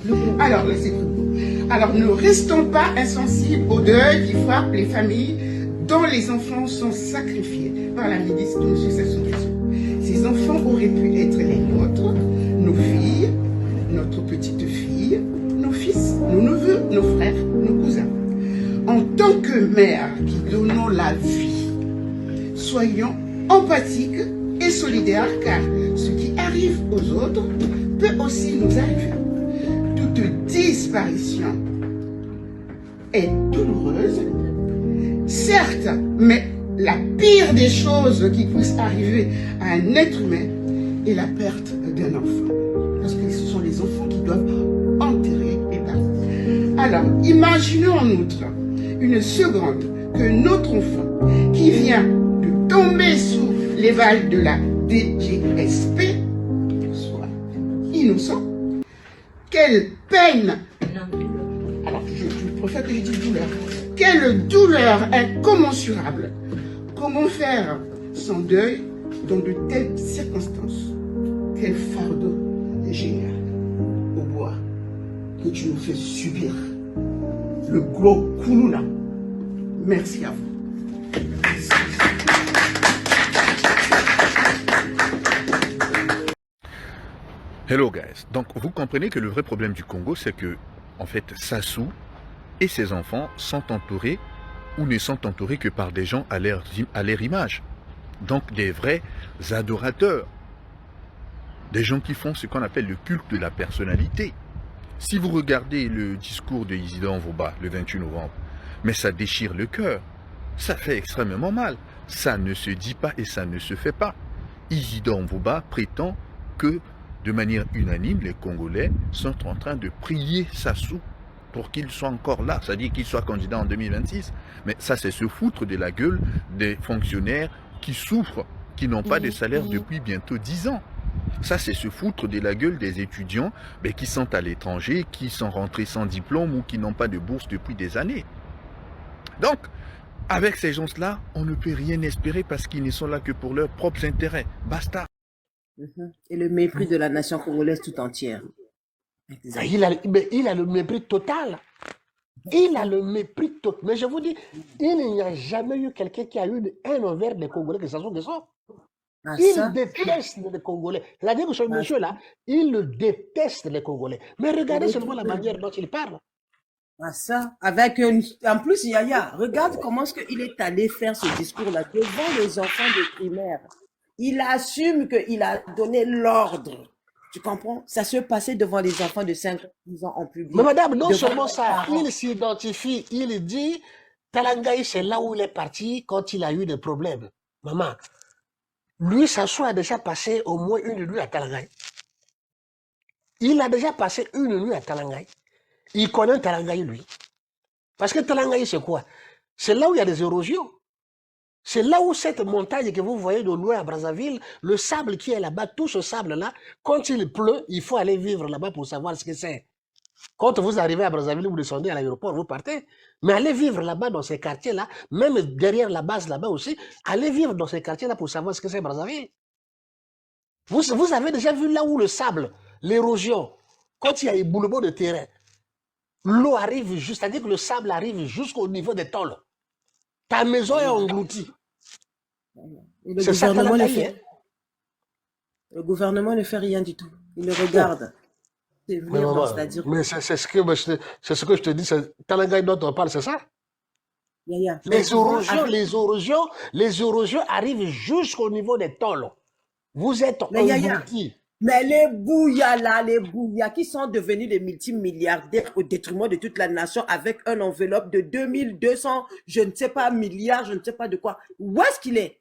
Alors, alors, ne restons pas insensibles au deuil qui frappe les familles dont les enfants sont sacrifiés par la milice de M. Sassou Nguesso. Ces enfants auraient pu être les nôtres, nos filles, notre petite fille, nos fils, nos neveux, nos frères, nos cousins. En tant que mères qui donnons la vie, soyons empathiques et solidaires, car ce qui arrive aux autres peut aussi nous arriver. Toute disparition est douloureuse, certes, mais la pire des choses qui puissent arriver à un être humain est la perte d'un enfant. Parce que ce sont les enfants qui doivent enterrer les parents. Alors, imaginons en outre une seconde que notre enfant qui vient de tomber sous les balles de la DGSP soit innocent. Quelle peine! Alors, je préfère que je dise douleur. Quelle douleur incommensurable! Comment faire son deuil dans de telles circonstances? Quel fardeau génial au bois que tu nous fais subir. Le gros Koulouna. Merci à vous. Hello guys, donc vous comprenez que le vrai problème du Congo, c'est que, en fait, Sassou et ses enfants sont entourés ou ne sont entourés que par des gens à leur image. Donc des vrais adorateurs. Des gens qui font ce qu'on appelle le culte de la personnalité. Si vous regardez le discours de Isidore Mvoba le 28 novembre, mais ça déchire le cœur. Ça fait extrêmement mal. Ça ne se dit pas et ça ne se fait pas. Isidore Mvoba prétend que de manière unanime, les Congolais sont en train de prier Sassou pour qu'il soit encore là, c'est-à-dire qu'il soit candidat en 2026. Mais ça, c'est se foutre de la gueule des fonctionnaires qui souffrent, qui n'ont pas de salaire depuis bientôt 10 ans. Ça, c'est se foutre de la gueule des étudiants qui sont à l'étranger, qui sont rentrés sans diplôme ou qui n'ont pas de bourse depuis des années. Donc, avec ces gens-là, on ne peut rien espérer parce qu'ils ne sont là que pour leurs propres intérêts. Basta. Et le mépris de la nation congolaise tout entière. Il a le mépris total. Il a le mépris total. Mais je vous dis, il n'y a jamais eu quelqu'un qui a eu un envers des Congolais que ça soit que ça. Il déteste les Congolais. C'est-à-dire que ce monsieur-là, il le déteste les Congolais. Mais regardez seulement la manière dont il parle. Ah ça, avec en plus Yaya, regarde comment est-ce qu'il est allé faire ce discours-là devant les enfants de primaire. Il assume qu'il a donné l'ordre. Tu comprends? Ça se passait devant les enfants de 5 ans en public. Mais madame, non seulement ça, il s'identifie, il dit, Talangaï, c'est là où il est parti quand il a eu des problèmes. Maman, lui, Sassou a déjà passé au moins une nuit à Talangaï. Il a déjà passé une nuit à Talangaï. Il connaît Talangaï, lui. Parce que Talangaï, c'est quoi? C'est là où il y a des érosions. C'est là où cette montagne que vous voyez de loin à Brazzaville, le sable qui est là-bas, tout ce sable-là, quand il pleut, il faut aller vivre là-bas pour savoir ce que c'est. Quand vous arrivez à Brazzaville, vous descendez à l'aéroport, vous partez. Mais allez vivre là-bas dans ces quartiers-là, même derrière la base là-bas aussi, allez vivre dans ces quartiers-là pour savoir ce que c'est Brazzaville. Vous avez déjà vu là où le sable, l'érosion, quand il y a un éboulement de terrain, l'eau arrive juste, c'est-à-dire que le sable arrive jusqu'au niveau des tôles. Ta maison est engloutie. Le gouvernement, le gouvernement ne fait rien du tout. Il le regarde. Mais c'est ce que je te dis, Talangaï dont on parle, c'est ça? Les érosions arrivent jusqu'au niveau des tôles. Vous êtes engloutis. Mais les bouillas là, les bouillas qui sont devenus des multimilliardaires au détriment de toute la nation avec une enveloppe de 2200, je ne sais pas, milliards, je ne sais pas de quoi. Où est-ce qu'il est?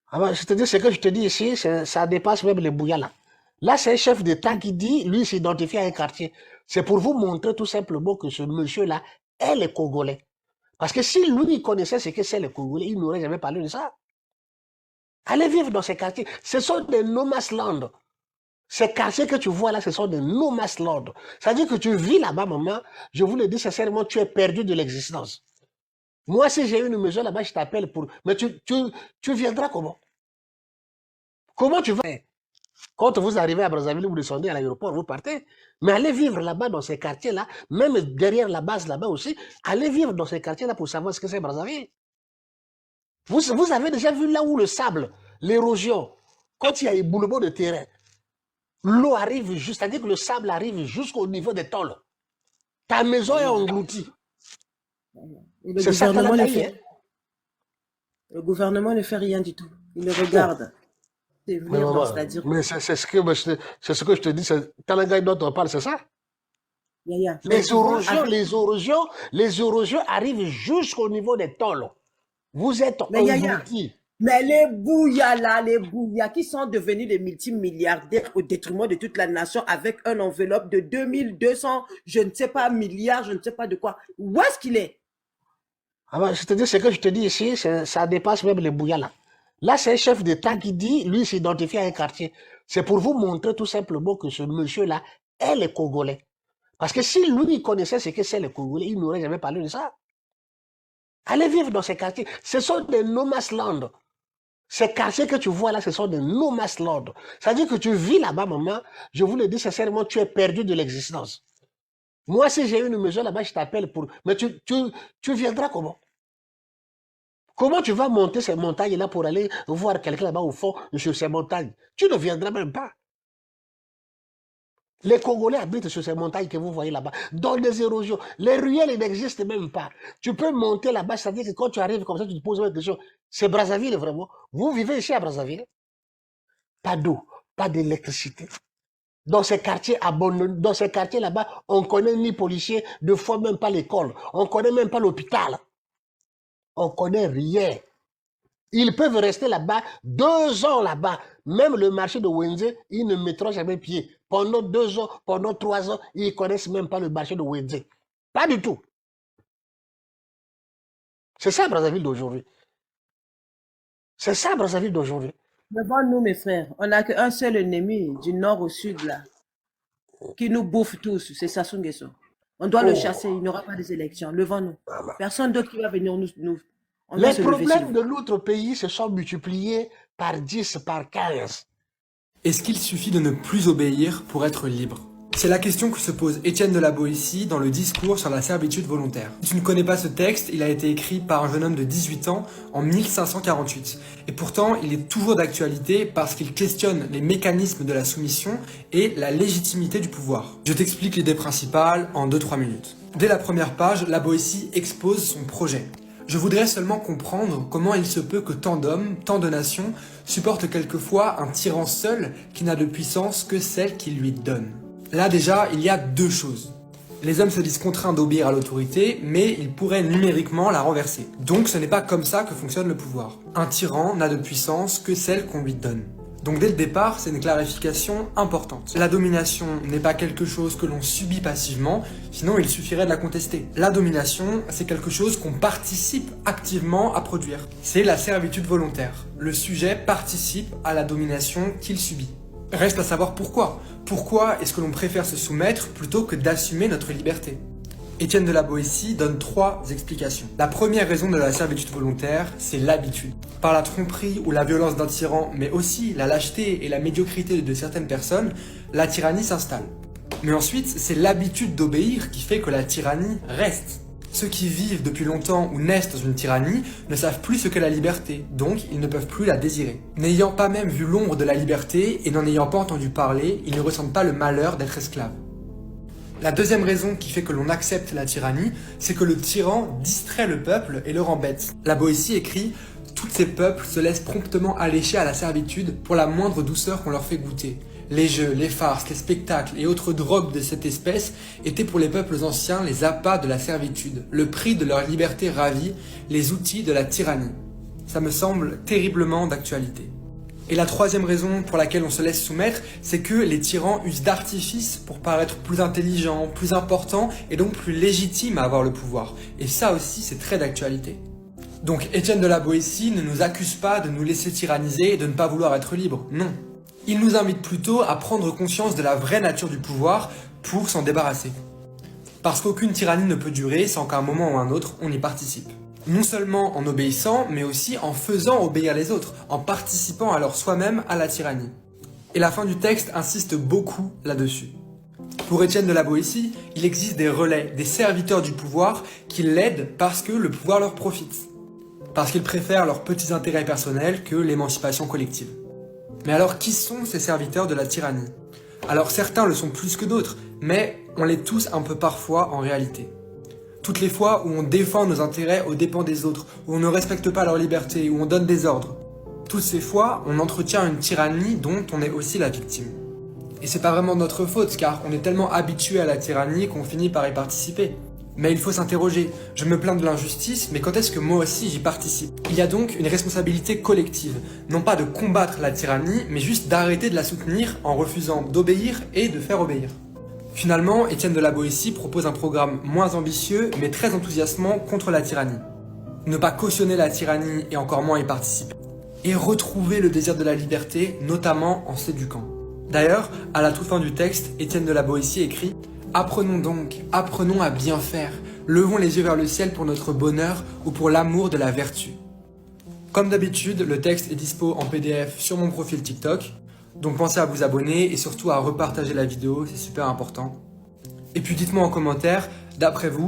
Ah ben, je te dis, ce que je te dis ici, ça dépasse même les bouillas là. Là, c'est un chef d'État qui dit, lui, s'identifie à un quartier. C'est pour vous montrer tout simplement que ce monsieur-là est les Congolais. Parce que si lui, il connaissait ce que c'est les Congolais, il n'aurait jamais parlé de ça. Allez vivre dans ces quartiers. Ce sont des no man's land. Ces quartiers que tu vois là, ce sont des no man's land. C'est-à-dire que tu vis là-bas, maman, je vous le dis sincèrement, tu es perdu de l'existence. Moi, si j'ai une maison là-bas, je t'appelle pour... Mais tu viendras comment? Comment tu vas? Quand vous arrivez à Brazzaville, vous descendez à l'aéroport, vous partez. Mais allez vivre là-bas, dans ces quartiers-là, même derrière la base là-bas aussi, allez vivre dans ces quartiers-là pour savoir ce que c'est Brazzaville. Vous avez déjà vu là où le sable, l'érosion, quand il y a un éboulement de terrain, l'eau arrive juste, c'est-à-dire que le sable arrive jusqu'au niveau des tôles. Ta maison est engloutie. Et le C'est ça gouvernement ne Talangaï, hein. fait, le gouvernement ne fait rien du tout. Il le regarde. C'est Mais venir, maman, c'est-à-dire, mais c'est ce que je te dis, Talangaï dont on parle, c'est ça. Yaya, mais Les souvent, érosions, avec- les érosions arrivent jusqu'au niveau des tôles. Vous êtes mais Yaya, engloutis. mais les bouillas là, les bouillas qui sont devenus des multimilliardaires au détriment de toute la nation avec une enveloppe de 2200, je ne sais pas, milliards, je ne sais pas de quoi. Où est-ce qu'il est? Ah ben, c'est-à-dire, ce que je te dis ici, ça dépasse même les bouillas là. Là, c'est un chef d'État qui dit, lui, s'identifie à un quartier. C'est pour vous montrer tout simplement que ce monsieur-là est les Congolais. Parce que si lui, il connaissait ce que c'est les Congolais, il n'aurait jamais parlé de ça. Allez vivre dans ces quartiers. Ce sont des no-man's land. Ces quartiers que tu vois là, ce sont des no-man's land. C'est-à-dire que tu vis là-bas, maman, je vous le dis sincèrement, tu es perdu de l'existence. Moi, si j'ai une maison là-bas, je t'appelle pour... Mais tu viendras comment? Comment tu vas monter ces montagnes-là pour aller voir quelqu'un là-bas au fond sur ces montagnes? Tu ne viendras même pas. Les Congolais habitent sur ces montagnes que vous voyez là-bas, dans des érosions. Les ruelles ils n'existent même pas. Tu peux monter là-bas, c'est-à-dire que quand tu arrives comme ça, tu te poses une question. C'est Brazzaville vraiment? Vous vivez ici à Brazzaville? Pas d'eau, pas d'électricité. Dans ces quartiers abandonnés, dans ces quartiers là-bas, on ne connaît ni policier, deux fois même pas l'école. On ne connaît même pas l'hôpital. On ne connaît rien. Ils peuvent rester là-bas 2 ans là-bas. Même le marché de Wenze, ils ne mettront jamais pied. Pendant 2 ans, pendant 3 ans, ils ne connaissent même pas le marché de Wenze. Pas du tout. C'est ça Brazzaville d'aujourd'hui. C'est ça Brazzaville d'aujourd'hui. Devant nous, mes frères, on n'a qu'un seul ennemi du nord au sud là, qui nous bouffe tous, c'est Sassou Nguesso. On doit le Oh. chasser, il n'y aura pas des élections. Levons-nous. Personne d'autre qui va venir nous. On doit Les se lever, s'il problèmes vous de plaît. notre pays se sont multipliés par 10, par 15. Est-ce qu'il suffit de ne plus obéir pour être libre? C'est la question que se pose Étienne de la Boétie dans le discours sur la servitude volontaire. Si tu ne connais pas ce texte, il a été écrit par un jeune homme de 18 ans en 1548. Et pourtant, il est toujours d'actualité parce qu'il questionne les mécanismes de la soumission et la légitimité du pouvoir. Je t'explique l'idée principale en 2-3 minutes. Dès la première page, la Boétie expose son projet. Je voudrais seulement comprendre comment il se peut que tant d'hommes, tant de nations, supportent quelquefois un tyran seul qui n'a de puissance que celle qu'il lui donne. Là déjà, il y a 2 choses. Les hommes se disent contraints d'obéir à l'autorité, mais ils pourraient numériquement la renverser. Donc ce n'est pas comme ça que fonctionne le pouvoir. Un tyran n'a de puissance que celle qu'on lui donne. Donc dès le départ, c'est une clarification importante. La domination n'est pas quelque chose que l'on subit passivement, sinon il suffirait de la contester. La domination, c'est quelque chose qu'on participe activement à produire. C'est la servitude volontaire. Le sujet participe à la domination qu'il subit. Reste à savoir pourquoi. Pourquoi est-ce que l'on préfère se soumettre plutôt que d'assumer notre liberté? Étienne de la Boétie donne 3 explications. La première raison de la servitude volontaire, c'est l'habitude. Par la tromperie ou la violence d'un tyran, mais aussi la lâcheté et la médiocrité de certaines personnes, la tyrannie s'installe. Mais ensuite, c'est l'habitude d'obéir qui fait que la tyrannie reste. Ceux qui vivent depuis longtemps ou naissent dans une tyrannie ne savent plus ce qu'est la liberté, donc ils ne peuvent plus la désirer. N'ayant pas même vu l'ombre de la liberté et n'en ayant pas entendu parler, ils ne ressentent pas le malheur d'être esclaves. La deuxième raison qui fait que l'on accepte la tyrannie, c'est que le tyran distrait le peuple et le rend bête. La Boétie écrit « Tous ces peuples se laissent promptement allécher à la servitude pour la moindre douceur qu'on leur fait goûter. Les jeux, les farces, les spectacles et autres drogues de cette espèce étaient pour les peuples anciens les appâts de la servitude, le prix de leur liberté ravie, les outils de la tyrannie. » Ça me semble terriblement d'actualité. Et la troisième raison pour laquelle on se laisse soumettre, c'est que les tyrans usent d'artifices pour paraître plus intelligents, plus importants et donc plus légitimes à avoir le pouvoir. Et ça aussi, c'est très d'actualité. Donc Étienne de la Boétie ne nous accuse pas de nous laisser tyranniser et de ne pas vouloir être libres, non. Il nous invite plutôt à prendre conscience de la vraie nature du pouvoir pour s'en débarrasser. Parce qu'aucune tyrannie ne peut durer sans qu'à un moment ou un autre, on y participe. Non seulement en obéissant, mais aussi en faisant obéir les autres, en participant alors soi-même à la tyrannie. Et la fin du texte insiste beaucoup là-dessus. Pour Étienne de la Boétie, il existe des relais, des serviteurs du pouvoir qui l'aident parce que le pouvoir leur profite. Parce qu'ils préfèrent leurs petits intérêts personnels que l'émancipation collective. Mais alors qui sont ces serviteurs de la tyrannie? Alors certains le sont plus que d'autres, mais on l'est tous un peu parfois en réalité. Toutes les fois où on défend nos intérêts aux dépens des autres, où on ne respecte pas leur liberté, où on donne des ordres, toutes ces fois, on entretient une tyrannie dont on est aussi la victime. Et c'est pas vraiment notre faute, car on est tellement habitué à la tyrannie qu'on finit par y participer. Mais il faut s'interroger, je me plains de l'injustice, mais quand est-ce que moi aussi j'y participe? Il y a donc une responsabilité collective, non pas de combattre la tyrannie, mais juste d'arrêter de la soutenir en refusant d'obéir et de faire obéir. Finalement, Étienne de la Boétie propose un programme moins ambitieux, mais très enthousiasmant contre la tyrannie. Ne pas cautionner la tyrannie et encore moins y participer. Et retrouver le désir de la liberté, notamment en s'éduquant. D'ailleurs, à la toute fin du texte, Étienne de la Boétie écrit « Apprenons donc, apprenons à bien faire, levons les yeux vers le ciel pour notre bonheur ou pour l'amour de la vertu. » Comme d'habitude, le texte est dispo en PDF sur mon profil TikTok, donc pensez à vous abonner et surtout à repartager la vidéo, c'est super important. Et puis dites-moi en commentaire, d'après vous,